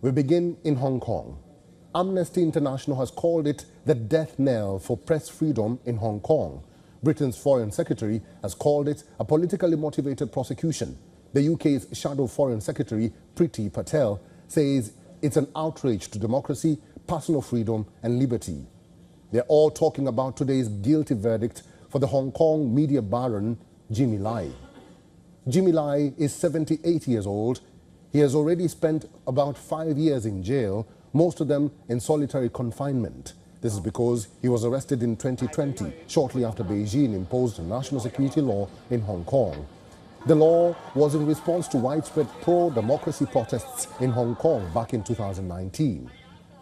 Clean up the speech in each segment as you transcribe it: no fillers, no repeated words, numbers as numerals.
We begin in Hong Kong. Amnesty International has called it the death knell for press freedom in Hong Kong. Britain's Foreign Secretary has called it a politically motivated prosecution. The UK's Shadow Foreign Secretary, Priti Patel, says it's an outrage to democracy, personal freedom and liberty. They're all talking about today's guilty verdict for the Hong Kong media baron, Jimmy Lai. Jimmy Lai is 78 years old. He has already spent about 5 years in jail, most of them in solitary confinement. This is because he was arrested in 2020, shortly after Beijing imposed a national security law in Hong Kong. The law was in response to widespread pro-democracy protests in Hong Kong back in 2019.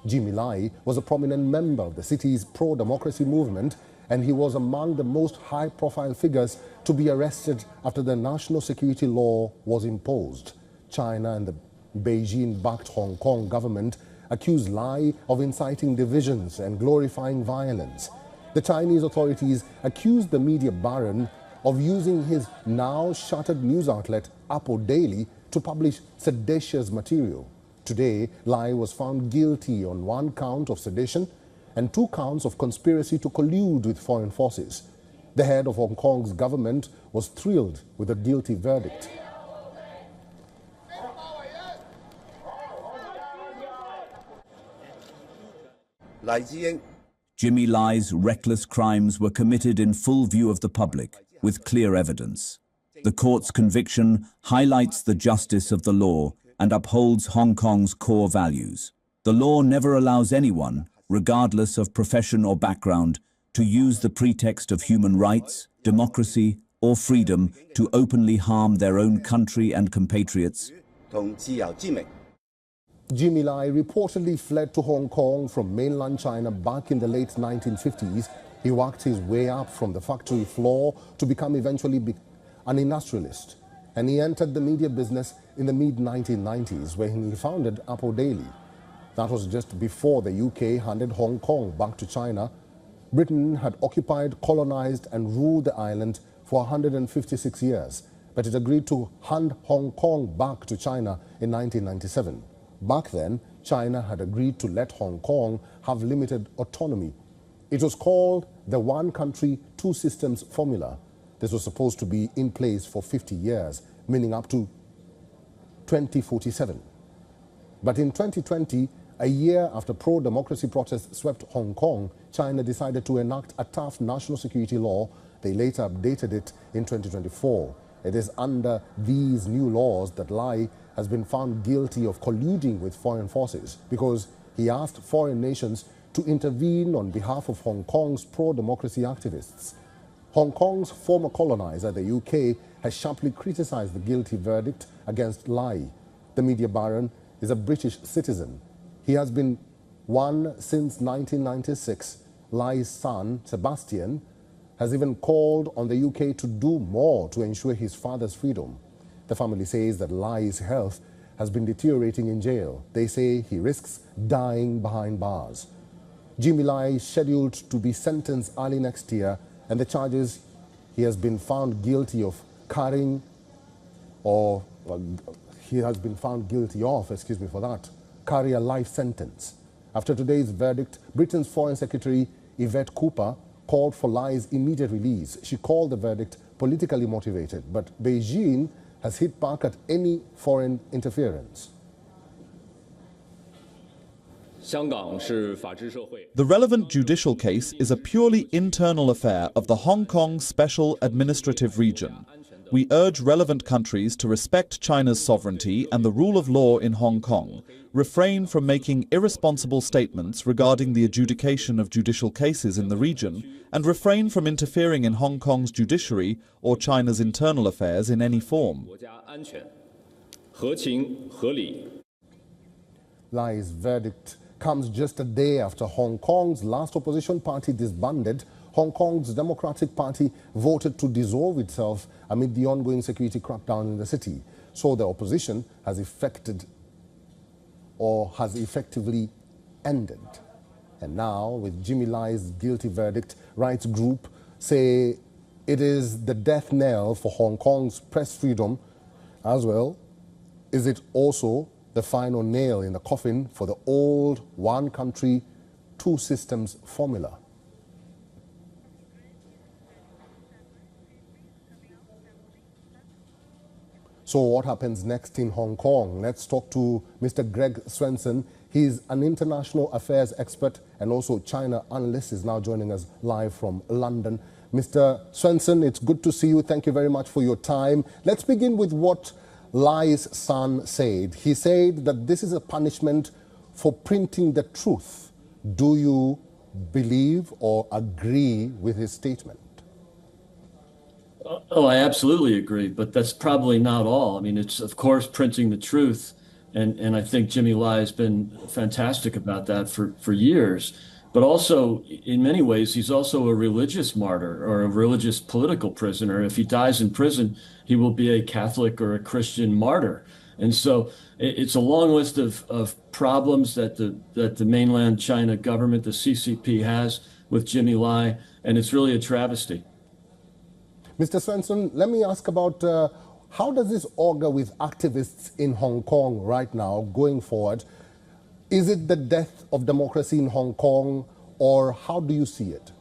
Jimmy Lai was a prominent member of the city's pro-democracy movement, and he was among the most high-profile figures to be arrested after the national security law was imposed. China and the Beijing-backed Hong Kong government accused Lai of inciting divisions and glorifying violence. The Chinese authorities accused the media baron of using his now shuttered news outlet, Apple Daily, to publish seditious material. Today, Lai was found guilty on 1 count of sedition and 2 counts of conspiracy to collude with foreign forces. The head of Hong Kong's government was thrilled with the guilty verdict. Jimmy Lai's reckless crimes were committed in full view of the public, with clear evidence. The court's conviction highlights the justice of the law and upholds Hong Kong's core values. The law never allows anyone, regardless of profession or background, to use the pretext of human rights, democracy, or freedom to openly harm their own country and compatriots. Jimmy Lai reportedly fled to Hong Kong from mainland China back in the late 1950s. He worked his way up from the factory floor to become eventually an industrialist. And he entered the media business in the mid-1990s, where he founded Apple Daily. That was just before the UK handed Hong Kong back to China. Britain had occupied, colonized and ruled the island for 156 years, but it agreed to hand Hong Kong back to China in 1997. Back then, China had agreed to let Hong Kong have limited autonomy. It was called the one country, two systems formula. This was supposed to be in place for 50 years, meaning up to 2047. But in 2020, a year after pro-democracy protests swept Hong Kong, China decided to enact a tough national security law. They later updated it in 2024. It is under these new laws that Lai has been found guilty of colluding with foreign forces because he asked foreign nations to intervene on behalf of Hong Kong's pro-democracy activists. Hong Kong's former colonizer, the UK, has sharply criticized the guilty verdict against Lai. The media baron is a British citizen. He has been one since 1996. Lai's son, Sebastian, has even called on the UK to do more to ensure his father's freedom. The family says that Lai's health has been deteriorating in jail. They say he risks dying behind bars. Jimmy Lai is scheduled to be sentenced early next year, and the charges he has been found guilty of carrying, or he has been found guilty of, carry a life sentence. After today's verdict, Britain's Foreign Secretary Yvette Cooper called for Lai's immediate release. She called the verdict politically motivated, but Beijing has hit back at any foreign interference. The relevant judicial case is a purely internal affair of the Hong Kong Special Administrative Region. We urge relevant countries to respect China's sovereignty and the rule of law in Hong Kong, refrain from making irresponsible statements regarding the adjudication of judicial cases in the region, and refrain from interfering in Hong Kong's judiciary or China's internal affairs in any form. Lai's verdict comes just a day after Hong Kong's last opposition party disbanded. Hong Kong's Democratic Party voted to dissolve itself amid the ongoing security crackdown in the city. So the opposition has effectively ended. And now, with Jimmy Lai's guilty verdict, rights group say it is the death knell for Hong Kong's press freedom. As well, is it also the final nail in the coffin for the old one country, two systems formula. So what happens next in Hong Kong? Let's talk to Mr. Greg Swenson. He's an international affairs expert and also China analyst. Is now joining us live from London. Mr. Swenson, it's good to see you. Thank you very much for your time. Let's begin with what Lai's son said. He said that this is a punishment for printing the truth. Do you believe or agree with his statement? Oh, I absolutely agree, but that's probably not all. I mean, it's, of course, printing the truth, and I think Jimmy Lai has been fantastic about that for years. But also, in many ways, he's also a religious martyr or a religious political prisoner. If he dies in prison, he will be a Catholic or a Christian martyr. And so it's a long list of problems that the mainland China government, the CCP, has with Jimmy Lai, and it's really a travesty. Mr. Swenson, let me ask about how does this augur with activists in Hong Kong right now going forward? Is it the death of democracy in Hong Kong, or how do you see it?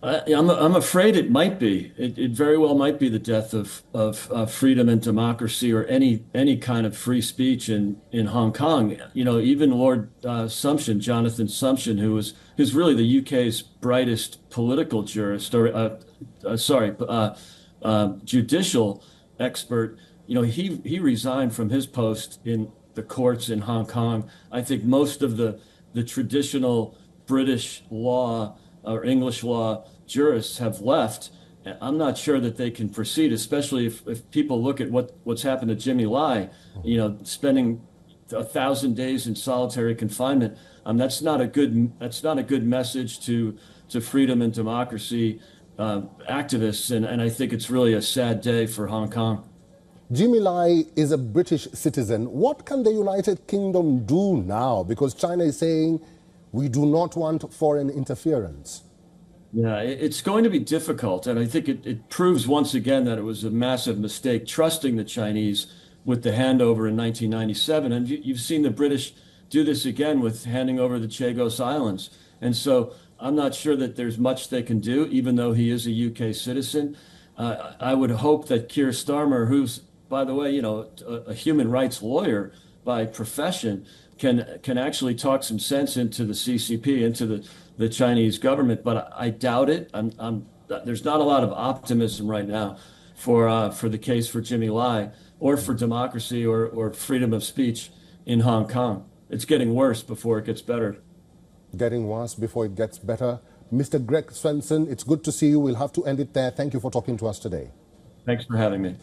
I'm afraid it might be. It very well might be the death of freedom and democracy, or any kind of free speech in Hong Kong. You know, even Lord Sumption, Jonathan Sumption, who's really the UK's brightest political jurist, or judicial expert. You know, he resigned from his post in the courts in Hong Kong. I think most of the traditional British law or English law jurists have left. I'm not sure that they can proceed, especially if people look at what's happened to Jimmy Lai, you know, spending 1,000 days in solitary confinement. That's not a good message to freedom and democracy activists, and I think it's really a sad day for Hong Kong. Jimmy Lai is a British citizen. What can the United Kingdom do now? Because China is saying we do not want foreign interference. Yeah, it's going to be difficult, and I think it proves once again that it was a massive mistake trusting the Chinese with the handover in 1997. And you've seen the British do this again with handing over the Chagos Islands. And so I'm not sure that there's much they can do, even though he is a UK citizen. I would hope that Keir Starmer, who's, by the way, you know, a human rights lawyer by profession, can actually talk some sense into the CCP, into the Chinese government. But I doubt it. There's not a lot of optimism right now for the case for Jimmy Lai, or for democracy or freedom of speech in Hong Kong. It's getting worse before it gets better. Getting worse before it gets better. Mr. Greg Swenson, it's good to see you. We'll have to end it there. Thank you for talking to us today. Thanks for having me.